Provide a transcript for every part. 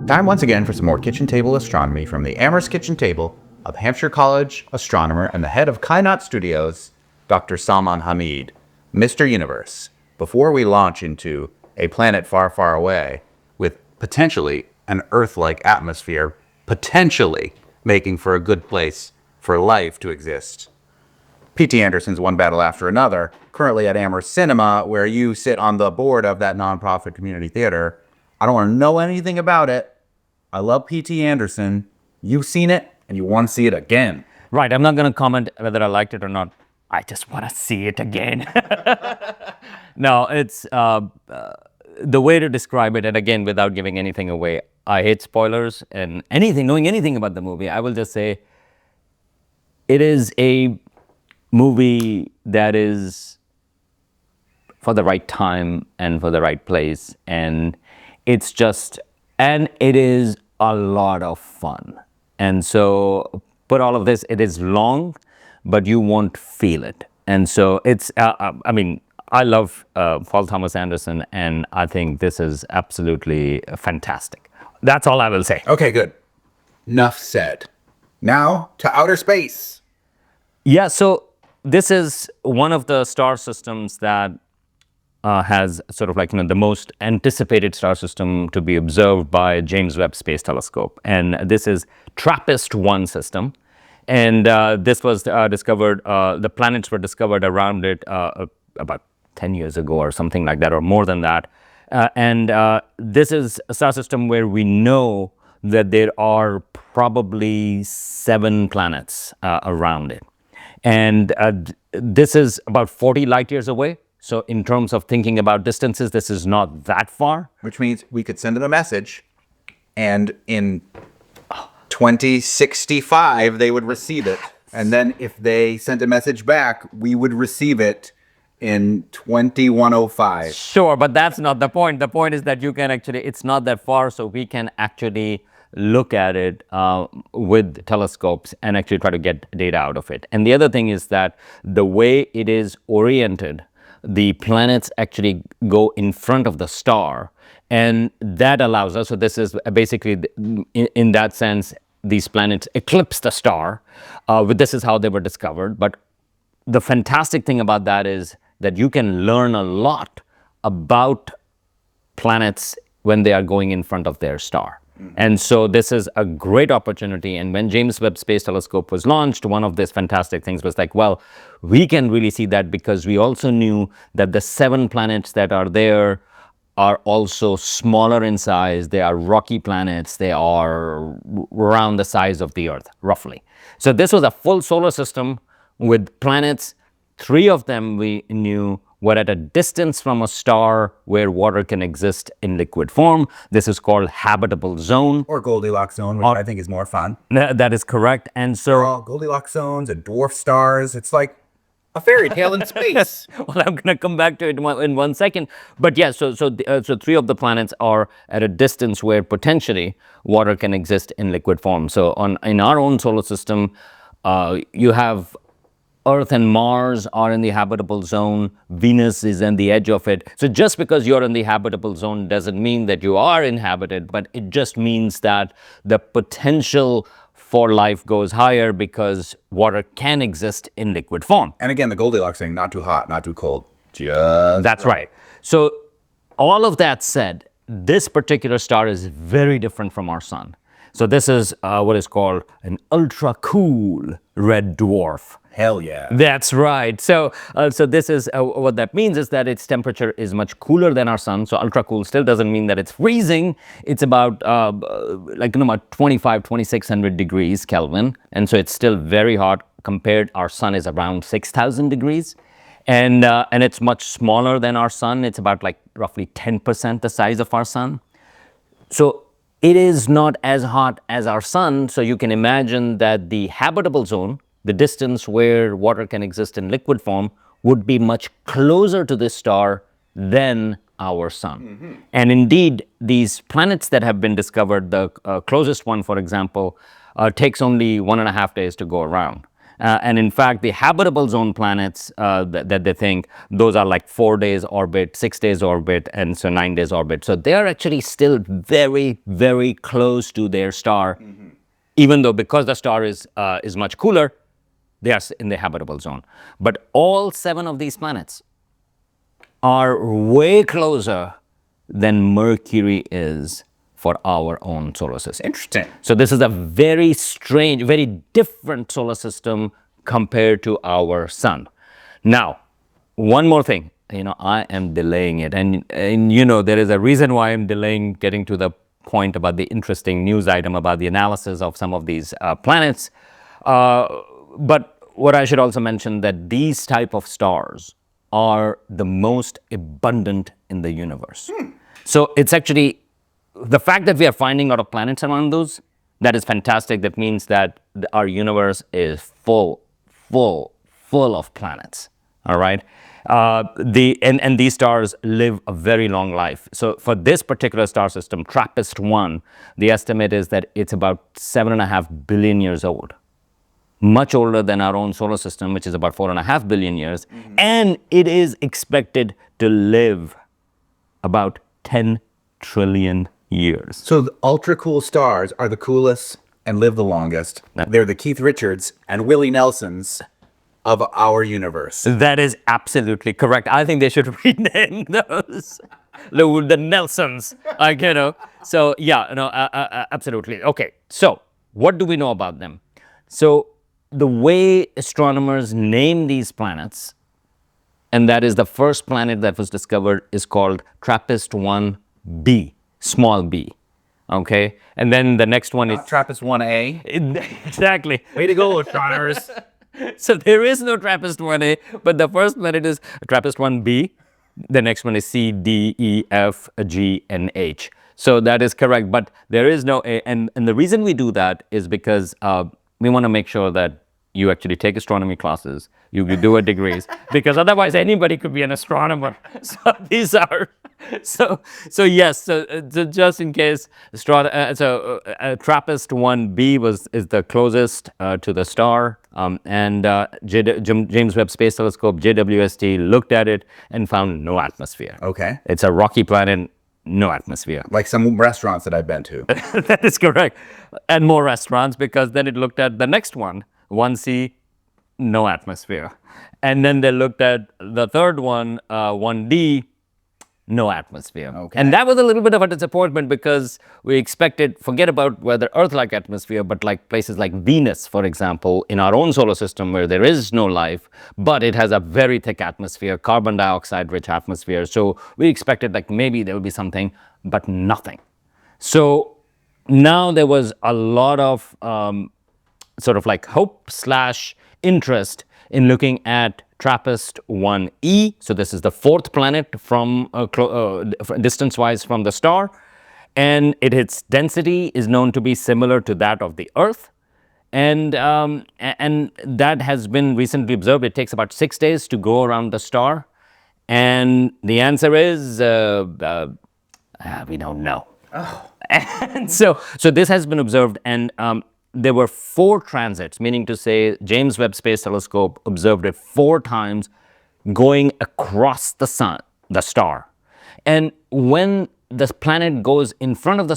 Time once again for some more kitchen table astronomy from the Amherst Kitchen Table of Hampshire College astronomer and the head of Kainaat Studios, Dr. Salman Hameed. Mr. Universe, before we launch into a planet far, far away with potentially an Earth-like atmosphere, potentially making for a good place for life to exist, P.T. Anderson's One Battle After Another, currently at Amherst Cinema, where you sit on the board of that nonprofit community theater. I don't want to know anything about it. I love P.T. Anderson. You've seen it, and you want to see it again. Right. I'm not going to comment whether I liked it or not. I just want to see it again. No, it's the way to describe it, and again, without giving anything away, I hate spoilers and knowing anything about the movie. I will just say it is a movie that is for the right time and for the right place, and it is a lot of fun. And so put all of this, it is long, but you won't feel it. And so it's, I love Paul Thomas Anderson, and I think this is absolutely fantastic. That's all I will say. Okay, good. Enough said. Now to outer space. Yeah, so this is one of the star systems that has sort of like, the most anticipated star system to be observed by James Webb Space Telescope. And this is TRAPPIST-1 system. And this was discovered, the planets were discovered around it about 10 years ago or something like that, or more than that. This is a star system where we know that there are probably 7 planets around it. And this is about 40 light years away. So in terms of thinking about distances, this is not that far. Which means we could send it a message, and in 2065, they would receive it. And then if they sent a message back, we would receive it in 2105. Sure, but that's not the point. The point is that you can actually, it's not that far, so we can actually look at it with telescopes and actually try to get data out of it. And the other thing is that the way it is oriented, the planets actually go in front of the star, and that allows us, so this is basically, in that sense, these planets eclipse the star. This is how they were discovered. But the fantastic thing about that is that you can learn a lot about planets when they are going in front of their star. And so this is a great opportunity. And when James Webb Space Telescope was launched, one of these fantastic things was like, well, we can really see that because we also knew that the 7 planets that are there are also smaller in size. They are rocky planets. They are around the size of the Earth, roughly. So this was a full solar system with planets. 3 of them we knew were at a distance from a star where water can exist in liquid form. This is called habitable zone. Or Goldilocks zone, which I think is more fun. That is correct. And so Goldilocks zones and dwarf stars. It's like a fairy tale in space. Well, I'm going to come back to it in one second. But yeah, so 3 of the planets are at a distance where potentially water can exist in liquid form. So in our own solar system, you have Earth and Mars are in the habitable zone. Venus is on the edge of it. So just because you're in the habitable zone doesn't mean that you are inhabited, but it just means that the potential for life goes higher because water can exist in liquid form. And again, the Goldilocks thing, not too hot, not too cold. That's right. So all of that said, this particular star is very different from our sun. So this is what is called an ultra cool red dwarf. Hell yeah. That's right. So this is what that means is that its temperature is much cooler than our sun. So ultra cool still doesn't mean that it's freezing. It's about about 2600 degrees Kelvin. And so it's still very hot compared. Our sun is around 6000 degrees. And it's much smaller than our sun. It's about like roughly 10% the size of our sun. So it is not as hot as our sun. So you can imagine that the habitable zone, the distance where water can exist in liquid form, would be much closer to this star than our sun. And indeed, these planets that have been discovered, the closest one, for example, takes only 1.5 days to go around. And in fact, the habitable zone planets that they think, those are like 4 days orbit, 6 days orbit, and so 9 days orbit. So they are actually still very, very close to their star, even though because the star is much cooler, they are in the habitable zone. But all 7 of these planets are way closer than Mercury is for our own solar system. Interesting. So this is a very strange, very different solar system compared to our sun. Now, one more thing, I am delaying it. And there is a reason why I'm delaying getting to the point about the interesting news item about the analysis of some of these planets. But what I should also mention that these type of stars are the most abundant in the universe. So it's actually, the fact that we are finding out of planets around those, that is fantastic. That means that our universe is full of planets. All right. And these stars live a very long life. So for this particular star system, TRAPPIST-1, the estimate is that it's about 7.5 billion years old. Much older than our own solar system, which is about 4.5 billion years. And it is expected to live about 10 trillion years. So the ultra cool stars are the coolest and live the longest. They're the Keith Richards and Willie Nelsons of our universe. That is absolutely correct. I think they should rename those the Nelsons. So yeah, no, absolutely. Okay, so what do we know about them? So the way astronomers name these planets, and that is the first planet that was discovered, is called TRAPPIST-1b, small b. Okay, and then the next one is TRAPPIST-1e. Exactly. Way to go, astronomers. So there is no TRAPPIST-1a, but the first planet is TRAPPIST-1b. The next one is C, D, E, F, G, and H. So that is correct, but there is no A. And the reason we do that is because we want to make sure that you actually take astronomy classes, you do a degrees, because otherwise anybody could be an astronomer. So these are, so yes, so just in case, TRAPPIST-1b is the closest to the star, and James Webb Space Telescope, JWST, looked at it and found no atmosphere. Okay. It's a rocky planet, no atmosphere. Like some restaurants that I've been to. That is correct. And more restaurants, because then it looked at the next one, 1C, no atmosphere. And then they looked at the third one, 1D, no atmosphere. Okay. And that was a little bit of a disappointment because we expected, forget about whether Earth-like atmosphere, but like places like Venus, for example, in our own solar system where there is no life, but it has a very thick atmosphere, carbon dioxide-rich atmosphere. So we expected like maybe there would be something, but nothing. So now there was a lot of sort of like hope/interest in looking at TRAPPIST-1e. So this is the 4th planet from distance-wise from the star, and its density is known to be similar to that of the Earth, and that has been recently observed. It takes about 6 days to go around the star, and the answer is we don't know. Oh. And so this has been observed, and there were 4 transits, meaning to say James Webb Space Telescope observed it 4 times going across the sun, the star. And when the planet goes in front of the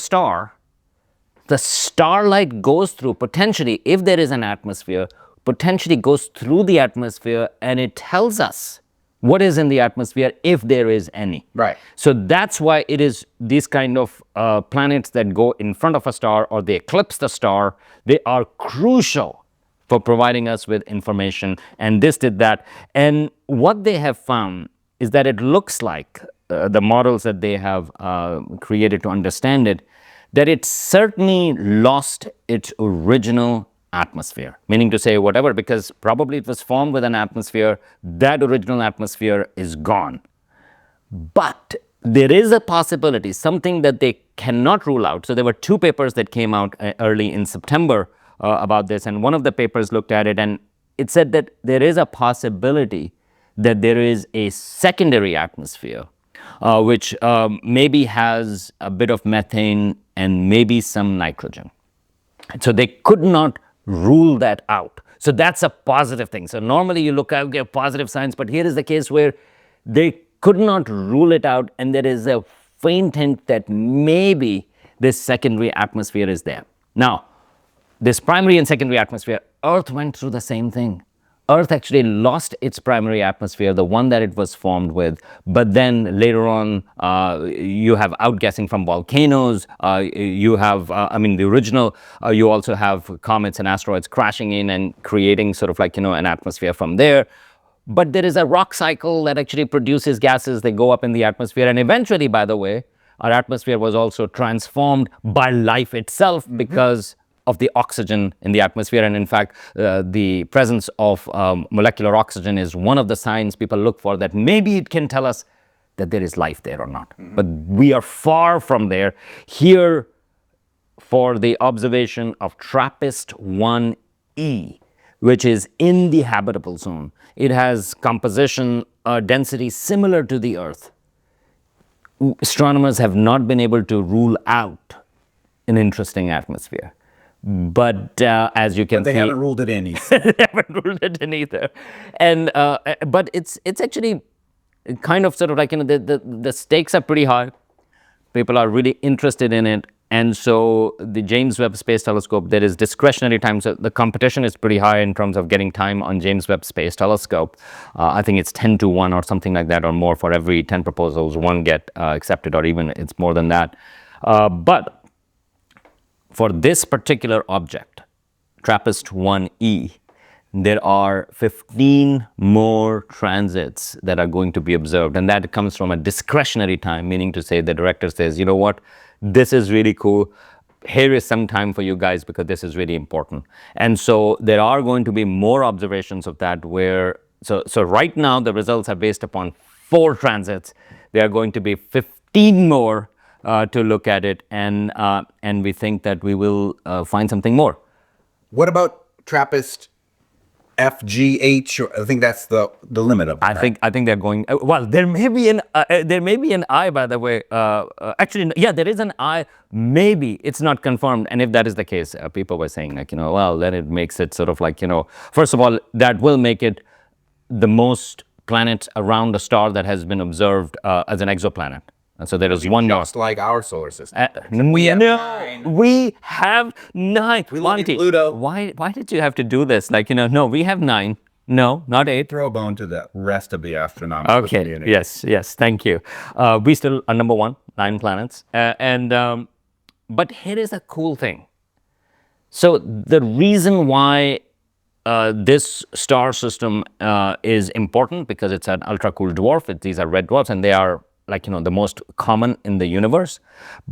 starlight goes through, potentially, if there is an atmosphere, potentially goes through the atmosphere, and it tells us what is in the atmosphere, if there is any. Right. So that's why it is these kind of planets that go in front of a star or they eclipse the star, they are crucial for providing us with information. And this did that. And what they have found is that it looks like the models that they have created to understand it, that it certainly lost its original atmosphere, meaning to say whatever, because probably it was formed with an atmosphere, that original atmosphere is gone. But there is a possibility, something that they cannot rule out. So there were 2 papers that came out early in September about this, and one of the papers looked at it, and it said that there is a possibility that there is a secondary atmosphere, which maybe has a bit of methane and maybe some nitrogen. So they could not rule that out. So that's a positive thing. So normally you look at positive signs, but here is the case where they could not rule it out, and there is a faint hint that maybe this secondary atmosphere is there. Now, this primary and secondary atmosphere, Earth went through the same thing. Earth actually lost its primary atmosphere, the one that it was formed with, but then later on, you have outgassing from volcanoes, you have, the original, you also have comets and asteroids crashing in and creating sort of like, an atmosphere from there. But there is a rock cycle that actually produces gases, they go up in the atmosphere, and eventually, by the way, our atmosphere was also transformed by life itself because of the oxygen in the atmosphere. And in fact, the presence of molecular oxygen is one of the signs people look for, that maybe it can tell us that there is life there or not. But we are far from there. Here, for the observation of TRAPPIST-1e, which is in the habitable zone, it has composition, density similar to the Earth. Astronomers have not been able to rule out an interesting atmosphere. But as you can see, they haven't ruled it in either. They haven't ruled it in either. And but it's actually kind of sort of like, the stakes are pretty high. People are really interested in it. And so the James Webb Space Telescope, there is discretionary time. So the competition is pretty high in terms of getting time on James Webb Space Telescope. I think it's 10 to 1 or something like that, or more. For every 10 proposals, 1 get accepted, or even it's more than that. But for this particular object, TRAPPIST-1e, there are 15 more transits that are going to be observed. And that comes from a discretionary time, meaning to say the director says, you know what, this is really cool. Here is some time for you guys because this is really important. And so there are going to be more observations of that where, so right now the results are based upon 4 transits. There are going to be 15 more to look at it, and we think that we will find something more. What about TRAPPIST FGH? I think that's the limit of it. I think they're going. Well, there may be an I, by the way. Actually, yeah, there is an I. Maybe it's not confirmed. And if that is the case, people were saying like, well, then it makes it sort of like, first of all, that will make it the most planets around a star that has been observed as an exoplanet. And so there is one more. Just like our solar system. We have 9. We have 9. We look at Pluto. Why did you have to do this? Like, no, we have 9. No, not 8. Throw a bone to the rest of the astronomical community. Yes, thank you. We still are number 1, 9 planets. But here is a cool thing. So the reason why this star system is important, because it's an ultra-cool dwarf. These are red dwarfs, and they are like, the most common in the universe.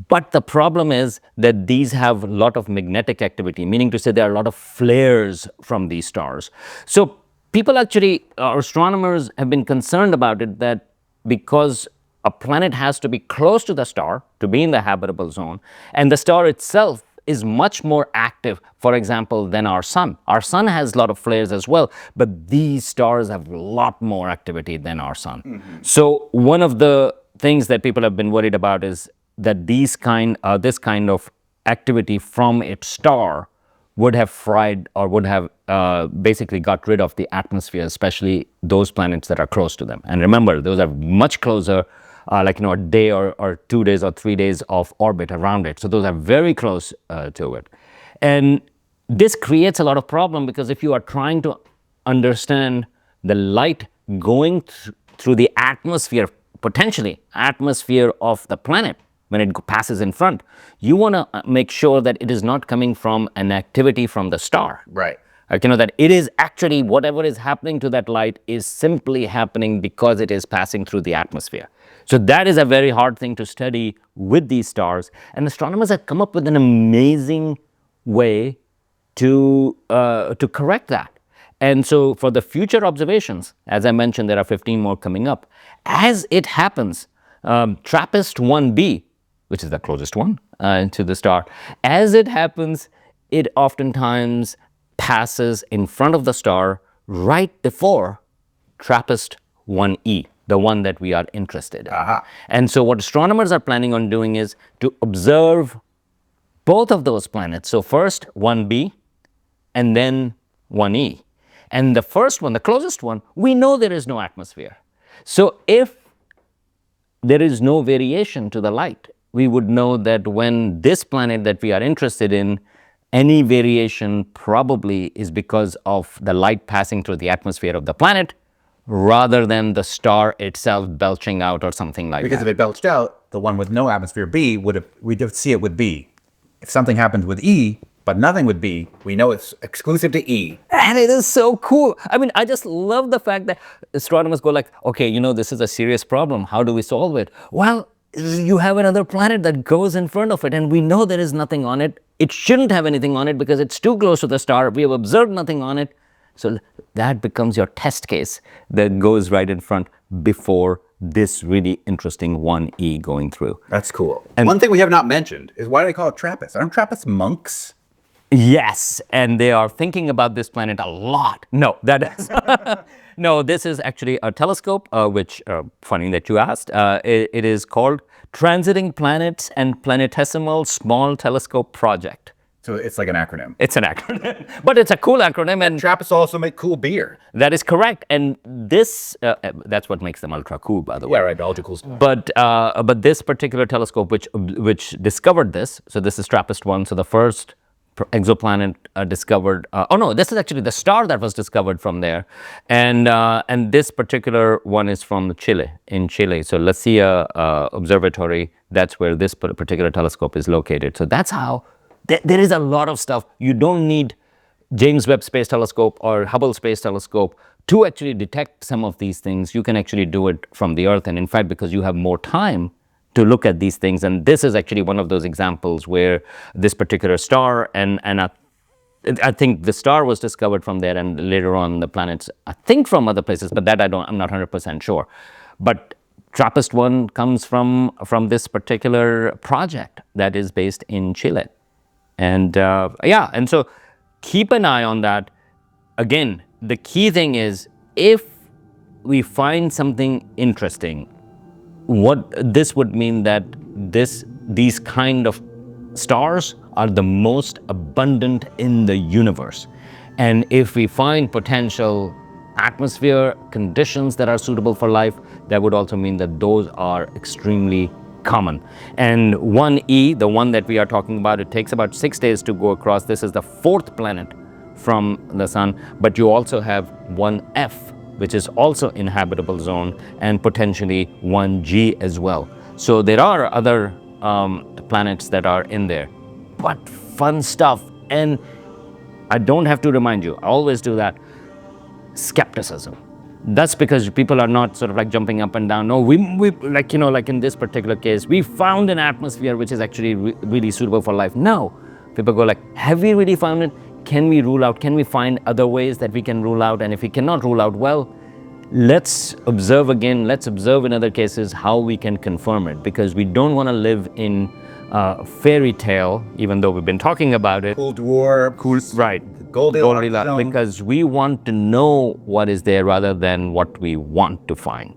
But the problem is that these have a lot of magnetic activity, meaning to say there are a lot of flares from these stars. So people actually, astronomers have been concerned about it, that because a planet has to be close to the star to be in the habitable zone, and the star itself is much more active, for example, than our sun. Our sun has a lot of flares as well, but these stars have a lot more activity than our sun. So one of the things that people have been worried about is that this kind of activity from its star would have fried, or would have basically got rid of the atmosphere, especially those planets that are close to them. And remember, those are much closer, like a day or 2 days or 3 days of orbit around it. So those are very close to it. And this creates a lot of problem, because if you are trying to understand the light going through the atmosphere, potentially atmosphere of the planet, when it passes in front, you want to make sure that it is not coming from an activity from the star. Right. That it is actually, whatever is happening to that light is simply happening because it is passing through the atmosphere. So that is a very hard thing to study with these stars. And astronomers have come up with an amazing way to correct that. And so for the future observations, as I mentioned, there are 15 more coming up. As it happens, TRAPPIST-1b, which is the closest one to the star, as it happens, it oftentimes passes in front of the star right before TRAPPIST-1e, the one that we are interested in. And so what astronomers are planning on doing is to observe both of those planets. So first 1b, and then TRAPPIST-1e. And the first one, the closest one, we know there is no atmosphere. So if there is no variation to the light, we would know that when this planet that we are interested in, any variation probably is because of the light passing through the atmosphere of the planet rather than the star itself belching out or something like Because that. if it belched out, the one with no atmosphere B we'd see it with B. If something happens with E, but nothing with B, we know it's exclusive to E. And it is so cool. I mean, I just love the fact that astronomers go like, okay, you know, this is a serious problem. How do we solve it? Well, you have another planet that goes in front of it, and we know there is nothing on it. It shouldn't have anything on it because it's too close to the star. We have observed nothing on it. So that becomes your test case that goes right in front before this really interesting 1E going through. That's cool. And one thing we have not mentioned is why do they call it TRAPPIST? Aren't TRAPPIST monks? Yes, and they are thinking about this planet a lot. No, that is no. This is actually a telescope, which funny that you asked. It is called Transiting Planets and Planetesimal Small Telescope Project. So it's like an acronym. It's an acronym, but it's a cool acronym, and TRAPPIST also make cool beer. that is correct. And this, that's what makes them ultra cool, by the way. Yeah, right. All the cool stuff. But this particular telescope, which discovered this, so this is TRAPPIST-1, so the first exoplanet discovered. Oh no, this is actually the star that was discovered from there, and this particular one is from Chile, in Chile. So let's see a observatory. That's where this particular telescope is located. So that's how there is a lot of stuff. You don't need James Webb Space Telescope or Hubble Space Telescope to actually detect some of these things. You can actually do it from the Earth, and in fact, because you have more time to look at these things. And this is actually one of those examples where this particular star, and I think the star was discovered from there, and later on the planets, I think from other places, but that I'm not 100% sure. But TRAPPIST-1 comes from this particular project that is based in Chile. And yeah, and so keep an eye on that. Again, the key thing is if we find something interesting, what this would mean that these kind of stars are the most abundant in the universe. And if we find potential atmosphere conditions that are suitable for life, that would also mean that those are extremely common. And 1E, the one that we are talking about, it takes about 6 days to go across. This is the fourth planet from the sun, but you also have 1F, which is also in habitable zone, and potentially 1G as well. So there are other planets that are in there, but fun stuff. And I don't have to remind you, I always do that, skepticism. That's because people are not sort of like jumping up and down. No, we like, you know, like in this particular case, we found an atmosphere which is actually really suitable for life. No, people go like, have we really found it? Can we rule out? Can we find other ways that we can rule out? And if we cannot rule out, well, let's observe again. Let's observe in other cases how we can confirm it, because we don't want to live in fairy tale, even though we've been talking about it. Cool dwarf. Cool, right. Goldilocks zone. Because we want to know what is there rather than what we want to find.